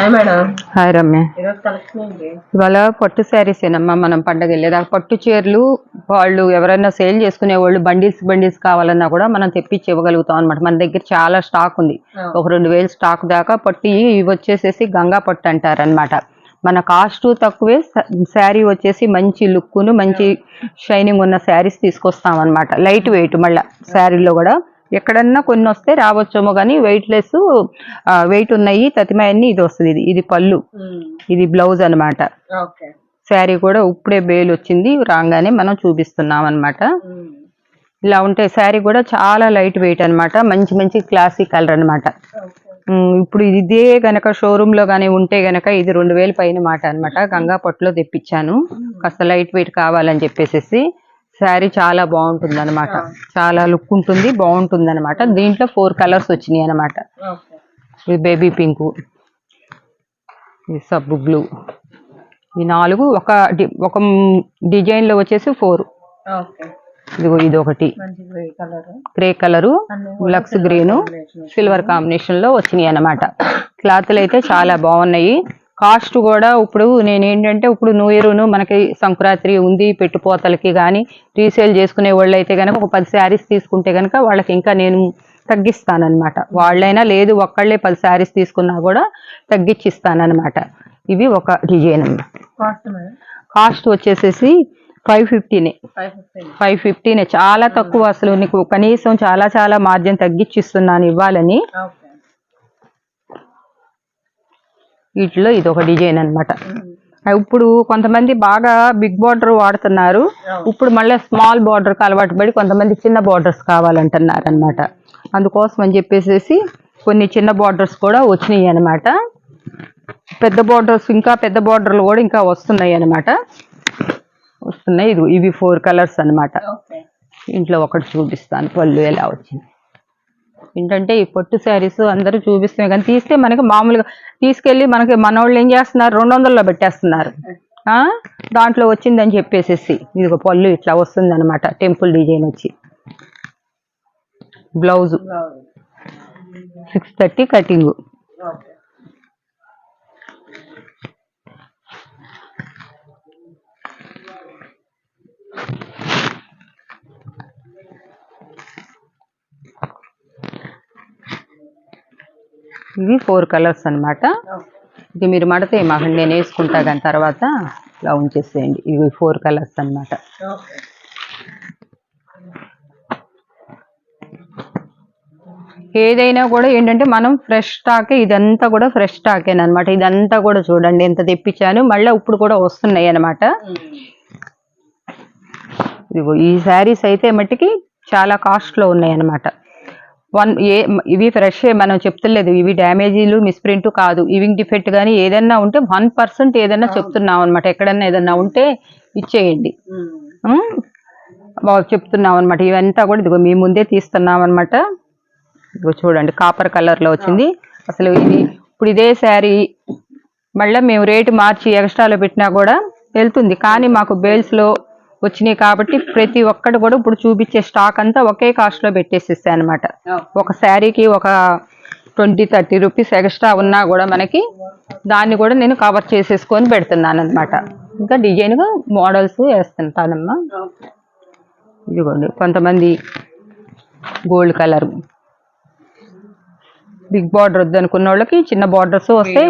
Hi madam. Hi Ramya. ఈరోజు collection ఏంటి? ఇవాళ పట్టు శారీసేనమ్మా. మనం పండగ వెళ్ళేది ఆ పట్టు చీరలు వాళ్ళు ఎవరైనా సేల్ చేసుకునే వాళ్ళు బండిల్స్ కావాలన్నా కూడా మనం తెప్పించి ఇవ్వగలుగుతాం అనమాట. మన దగ్గర చాలా స్టాక్ ఉంది. ఒక 2000 స్టాక్ దాకా పట్టు. ఇవి వచ్చేసేసి గంగా పట్టు అంటారనమాట. మన కాస్ట్ తక్కువే, శారీ వచ్చేసి మంచి లుక్ను మంచి షైనింగ్ ఉన్న శారీస్ తీసుకొస్తాం అనమాట. లైట్ వెయిట్, మళ్ళీ శారీలో కూడా ఎక్కడన్నా కొన్ని వస్తే రావచ్చేమో కానీ వెయిట్ ఉన్నాయి తతిమాయన్ని. ఇది వస్తుంది, ఇది పళ్ళు, ఇది బ్లౌజ్ అనమాట. శారీ కూడా ఇప్పుడే బేల్ వచ్చింది, రాగానే మనం చూపిస్తున్నాం అనమాట. ఇలా ఉంటే శారీ కూడా చాలా లైట్ వెయిట్ అనమాట. మంచి మంచి క్లాసిక్ కలర్ అనమాట. ఇప్పుడు ఇదే గనక షోరూమ్ లో గానీ ఉంటే గనక ఇది 2000 పైన మాట అనమాట. గంగా పట్టులో తెప్పించాను, కాస్త లైట్ వెయిట్ కావాలని చెప్పేసి. శారీ చాలా బాగుంటుంది అనమాట, చాలా లుక్ ఉంటుంది, బాగుంటుంది అనమాట. దీంట్లో 4 కలర్స్ వచ్చినాయి అనమాట. ఇది బేబీ పింక్, ఇది సబ్బు బ్లూ, ఈ 4 ఒక డిజైన్ లో వచ్చేసి 4. ఇదిగో ఇది ఒకటి గ్రే కలరు, లక్స్ గ్రీను, సిల్వర్ కాంబినేషన్ లో వచ్చినాయి అనమాట. క్లాత్లు అయితే చాలా బాగున్నాయి. కాస్ట్ కూడా ఇప్పుడు నేనేంటంటే ఇప్పుడు న్యూ ఇయర్ను మనకి సంక్రాంతి ఉంది, పెట్టుపోతలకి కానీ రీసేల్ చేసుకునే వాళ్ళు అయితే కనుక ఒక 10 శారీస్ తీసుకుంటే కనుక వాళ్ళకి ఇంకా నేను తగ్గిస్తానమాట. వాళ్ళైనా లేదు ఒక్కళ్ళే 10 శారీస్ తీసుకున్నా కూడా తగ్గించి ఇస్తానమాట. ఇవి ఒక డిజైన్. కాస్ట్ వచ్చేసేసి 550. చాలా తక్కువ, అసలు నీకు కనీసం చాలా మార్జిన్ తగ్గించిస్తున్నాను ఇవ్వాలని. వీటిలో ఇది ఒక డిజైన్ అనమాట. ఇప్పుడు కొంతమంది బాగా బిగ్ బార్డర్ వాడుతున్నారు, ఇప్పుడు మళ్ళీ స్మాల్ బార్డర్కి అలవాటు పడి కొంతమంది చిన్న బార్డర్స్ కావాలంటున్నారు అనమాట. అందుకోసం అని చెప్పేసి కొన్ని చిన్న బార్డర్స్ కూడా వచ్చినాయి అనమాట. పెద్ద బార్డర్స్, ఇంకా పెద్ద బార్డర్లు కూడా ఇంకా వస్తున్నాయి అనమాట. ఇవి 4 కలర్స్ అనమాట. ఇంట్లో ఒకటి చూపిస్తాను, పళ్ళు ఎలా వచ్చింది. ఏంటంటే ఈ పట్టు శారీస్ అందరూ చూపిస్తున్నాయి కానీ తీస్తే మనకి మామూలుగా తీసుకెళ్ళి మనకి మనోళ్ళు ఏం చేస్తున్నారు, 200లో పెట్టేస్తున్నారు. దాంట్లో వచ్చిందని చెప్పేసి ఇది పళ్ళు ఇట్లా వస్తుంది అనమాట. టెంపుల్ డిజైన్ వచ్చి బ్లౌజు 630 కటింగ్. ఇవి 4 కలర్స్ అనమాట. ఇది మీరు మడతే మాకండి, నేను వేసుకుంటా కానీ తర్వాత ఇలా ఉంచేసేయండి. ఇవి 4 కలర్స్ అనమాట. ఏదైనా కూడా ఏంటంటే మనం ఫ్రెష్ స్టాకే, ఇదంతా కూడా ఫ్రెష్ స్టాకేనమాట. ఇదంతా కూడా చూడండి ఎంత తెప్పించాను, మళ్ళీ ఇప్పుడు కూడా వస్తున్నాయి అనమాట. ఇదిగో ఈ శారీస్ అయితే మట్టికి చాలా కాస్ట్లో ఉన్నాయి అనమాట. ఇవి ఫ్రెష్, మనం చెప్తలేదు, ఇవి డ్యామేజీలు మిస్ప్రింట్ కాదు. ఇవింగ్ డిఫెక్ట్ కానీ ఏదన్నా ఉంటే 1% ఏదన్నా చెప్తున్నాం అనమాట. ఎక్కడన్నా ఏదన్నా ఉంటే ఇచ్చేయండి, చెప్తున్నాం అనమాట. ఇవంతా కూడా ఇదిగో మీ ముందే తీస్తున్నాం అనమాట. ఇదిగో చూడండి కాపర్ కలర్లో వచ్చింది. అసలు ఇది ఇప్పుడు ఇదే శారీ మళ్ళీ మేము రేటు మార్చి ఎక్స్ట్రాలో పెట్టినా కూడా వెళ్తుంది, కానీ మాకు బేల్స్లో వచ్చినాయి కాబట్టి ప్రతి ఒక్కటి కూడా ఇప్పుడు చూపించే స్టాక్ అంతా ఒకే కాస్ట్లో పెట్టేసేసాయి అనమాట. ఒక శారీకి ఒక 20-30 రూపీస్ ఎక్స్ట్రా ఉన్నా కూడా మనకి దాన్ని కూడా నేను కవర్ చేసేసుకొని పెడుతున్నాను అనమాట. ఇంకా డిజైన్గా మోడల్స్ వేస్తుంటానమ్మా. ఇదిగోండి కొంతమంది గోల్డ్ కలర్, బిగ్ బార్డర్ వద్దనుకున్న వాళ్ళకి చిన్న బార్డర్స్ వస్తాయి.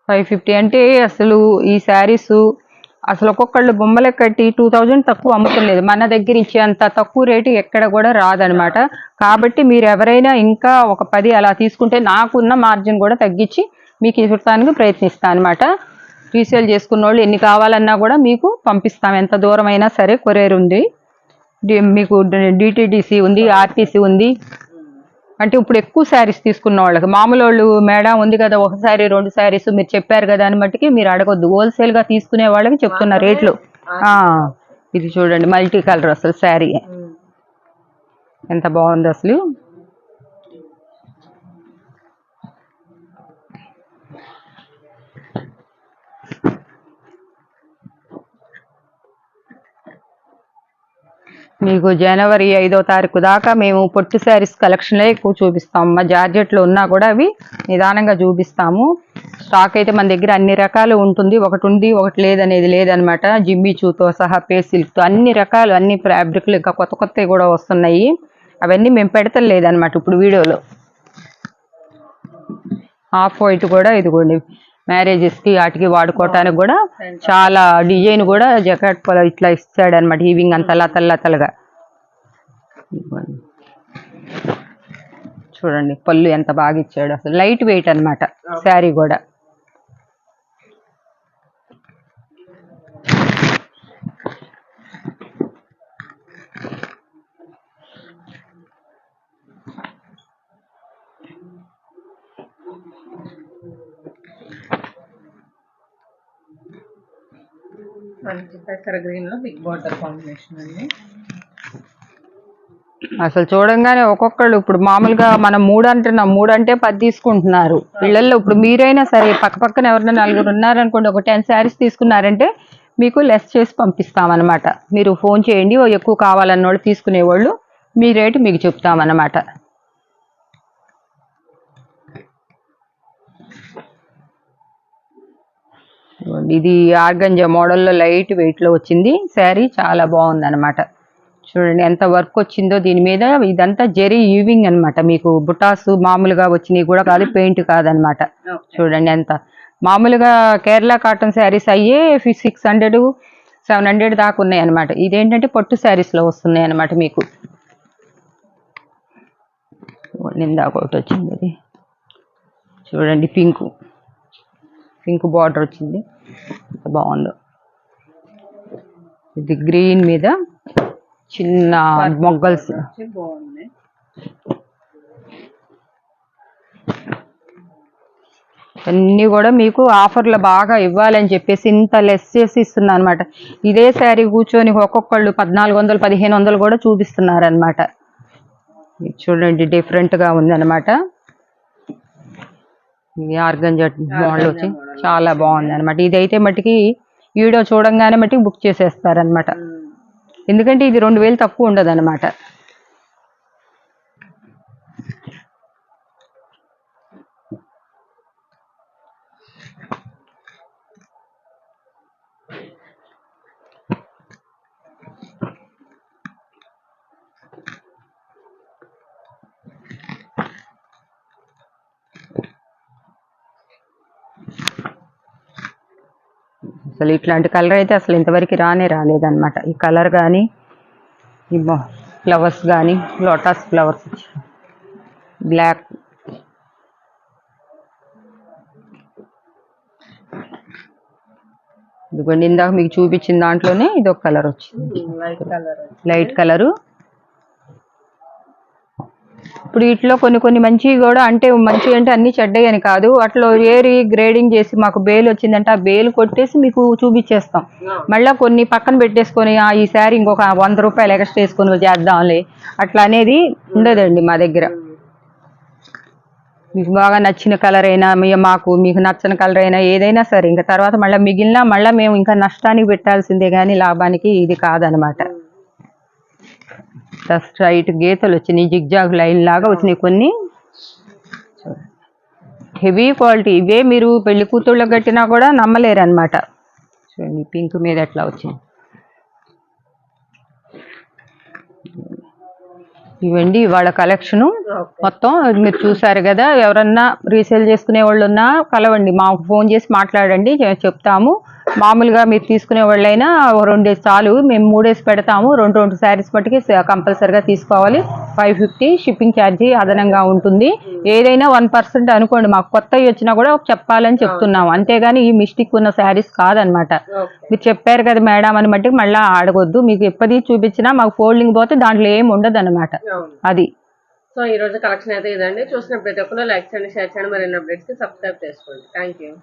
550 అంటే అసలు ఈ శారీస్ అసలు ఒక్కొక్కళ్ళు బొమ్మలే కట్టి 2000 తక్కువ అమ్ముతలేదు. మన దగ్గర ఇచ్చేంత తక్కువ రేటు ఎక్కడ కూడా రాదనమాట. కాబట్టి మీరు ఎవరైనా ఇంకా ఒక 10 అలా తీసుకుంటే నాకున్న మార్జిన్ కూడా తగ్గించి మీకు ఇవ్వడానికి ప్రయత్నిస్తాను అనమాట. రీసేల్ చేసుకున్న వాళ్ళు ఎన్ని కావాలన్నా కూడా మీకు పంపిస్తాం, ఎంత దూరం అయినా సరే. కొరియర్ ఉంది, మీకు డిటిడిసి ఉంది, ఆర్టీసీ ఉంది. అంటే ఇప్పుడు ఎక్కువ శారీస్ తీసుకున్న వాళ్ళకి, మామూలు వాళ్ళు మేడం ఉంది కదా ఒక శారీ 2 శారీస్ మీరు చెప్పారు కదా అని మట్టికి మీరు అడగొద్దు. హోల్సేల్గా తీసుకునే వాళ్ళకి చెప్తున్న రేట్లు. ఇది చూడండి మల్టీ కలర్, అసలు శారీ ఎంత బాగుంది అసలు. మీకు జనవరి 5వ తారీఖు దాకా మేము పొట్టు శారీస్ కలెక్షన్లే ఎక్కువ చూపిస్తాము. మా జార్జెట్లో ఉన్నా కూడా అవి నిదానంగా చూపిస్తాము. స్టాక్ అయితే మన దగ్గర అన్ని రకాలు ఉంటుంది. ఒకటి ఉంది ఒకటి లేదనేది లేదనమాట. జిమ్మి చూతో సహా పేస్ సిల్క్తో అన్ని రకాలు, అన్ని ఫ్యాబ్రిక్లు ఇంకా కొత్త కొత్తవి కూడా వస్తున్నాయి. అవన్నీ మేము పెడతలేదనమాట ఇప్పుడు వీడియోలో. హాఫ్ వైట్ కూడా ఇదిగోండి, మ్యారేజెస్కి వాటికి వాడుకోవటానికి కూడా చాలా డిజైన్ కూడా జకాట్ పొల ఇట్లా ఇస్తాడు అనమాట. ఈవింగ్ అంత లతలుగా చూడండి, పళ్ళు ఎంత బాగా ఇచ్చాడు. అసలు లైట్ వెయిట్ అనమాట శారీ కూడా. మంచి పెసర గ్రీన్ లో బిగ్ బార్డర్ కాంబినేషన్ అండి. అసలు చూడంగానే ఒక్కొక్కళ్ళు ఇప్పుడు మామూలుగా మనం 3 అంటున్నాం, 3 అంటే 10 తీసుకుంటున్నారు ఇళ్లలో. ఇప్పుడు మీరైనా సరే పక్క పక్కన ఎవరైనా 4 ఉన్నారనుకోండి, ఒక 10 శారీస్ తీసుకున్నారంటే మీకు లెస్ చేసి పంపిస్తామన్నమాట. మీరు ఫోన్ చేయండి, ఎక్కువ కావాలన్న వాళ్ళు తీసుకునేవాళ్ళు మీ రేటు మీకు చెప్తామన్నమాట. ఇది ఆర్గంజా మోడల్లో లైట్ వెయిట్లో వచ్చింది శారీ, చాలా బాగుంది అనమాట. చూడండి ఎంత వర్క్ వచ్చిందో దీని మీద. ఇదంతా జెరీ ఈవింగ్ అనమాట. మీకు బుటాస్ మామూలుగా వచ్చినవి కూడా కాదు, పెయింట్ కాదనమాట. చూడండి ఎంత మామూలుగా కేరళ కాటన్ శారీస్ అయ్యే 600, 700 దాకా ఉన్నాయి అనమాట. ఇదేంటంటే పట్టు శారీస్లో వస్తున్నాయి అనమాట మీకు. నిందాక ఒకటి వచ్చింది, అది చూడండి, పింక్ బార్డర్ వచ్చింది, బాగుందో. ఇది గ్రీన్ మీద చిన్న మొగ్గల్స్. అన్నీ కూడా మీకు ఆఫర్లు బాగా ఇవ్వాలని చెప్పేసి ఇంత లెస్ చేసి ఇస్తున్నా అనమాట. ఇదే శారీ కూర్చొని ఒక్కొక్కళ్ళు 1400, 1500 కూడా చూపిస్తున్నారు అనమాట. చూడండి డిఫరెంట్గా ఉందన్నమాట. ఆర్గంజా మోడల్ వచ్చి చాలా బాగుంది అనమాట. ఇదైతే మట్టికి వీడియో చూడంగానే మట్టికి బుక్ చేసేస్తారనమాట. ఎందుకంటే ఇది 2000 తక్కువ ఉండదు అనమాట. అసలు ఇట్లాంటి కలర్ అయితే అసలు ఇంతవరకు రాలేదన్నమాట. ఈ కలర్ కానీ, ఈ ఫ్లవర్స్ కానీ, లోటస్ ఫ్లవర్స్, బ్లాక్, ఇదిగోండి ఇందాక మీకు చూపించిన దాంట్లోనే ఇదొక కలర్ వచ్చింది, లైట్ కలరు. ఇప్పుడు వీటిలో కొన్ని మంచివి కూడా, అంటే మంచివి అంటే అన్ని చెడ్డవి అని కాదు, అట్లా ఏరి గ్రేడింగ్ చేసి మాకు బేల్ వచ్చిందంటే ఆ బేల్ కొట్టేసి మీకు చూపించేస్తాం. మళ్ళీ కొన్ని పక్కన పెట్టేసుకొని ఈ శారీ ఇంకొక 100 రూపాయలు ఎక్స్ట్రా వేసుకొని చేద్దాంలే అట్లా అనేది ఉండదండి మా దగ్గర. మీకు బాగా నచ్చిన కలర్ అయినా, మీకు నచ్చని కలర్ అయినా ఏదైనా సరే, ఇంకా తర్వాత మళ్ళీ మిగిలిన మళ్ళీ మేము ఇంకా నష్టానికి పెట్టాల్సిందే కానీ లాభానికి ఇది కాదనమాట. స్ట్రైట్ గీతలు వచ్చినాయి, జిగ్జాగ్ లైన్ లాగా వచ్చినాయి కొన్ని. హెవీ క్వాలిటీ ఇవే, మీరు పెళ్లి కూతుళ్ళకి కట్టినా కూడా నమ్మలేరు అనమాట. చూడండి పింక్ మీద ఎట్లా వచ్చింది. ఇవండి వాళ్ళ కలెక్షను మొత్తం. మీరు చూసారు కదా, ఎవరన్నా రీసేల్ చేసుకునే వాళ్ళు ఉన్నా కలవండి, మాకు ఫోన్ చేసి మాట్లాడండి, చెప్తాము. మామూలుగా మీరు తీసుకునే వాళ్ళైనా 2 డేస్ చాలు, మేము 3 డేస్ పెడతాము. 2 శారీస్ మట్టుకి కంపల్సరిగా తీసుకోవాలి. 550 షిప్పింగ్ ఛార్జీ అదనంగా ఉంటుంది. ఏదైనా 1% అనుకోండి, మాకు కొత్తవి వచ్చినా కూడా చెప్పాలని చెప్తున్నాము, అంతేగాని ఈ మిస్టేక్ ఉన్న శారీస్ కాదనమాట. మీరు చెప్పారు కదా మేడం అని మట్టుకు మళ్ళీ అడగొద్దు. మీకు ఎప్పటి చూపించినా మాకు ఫోల్డింగ్ పోతే దాంట్లో ఏమి ఉండదు అనమాట. అది. సో ఈ రోజు కలెక్షన్ అయితే ఇదండి. చూసిన ప్రతి ఒక్కరు లైక్ చేయండి, షేర్ చేయండి, మరిన్ని అప్డేట్స్ కి సబ్స్క్రైబ్ చేసుకోండి. Thank you.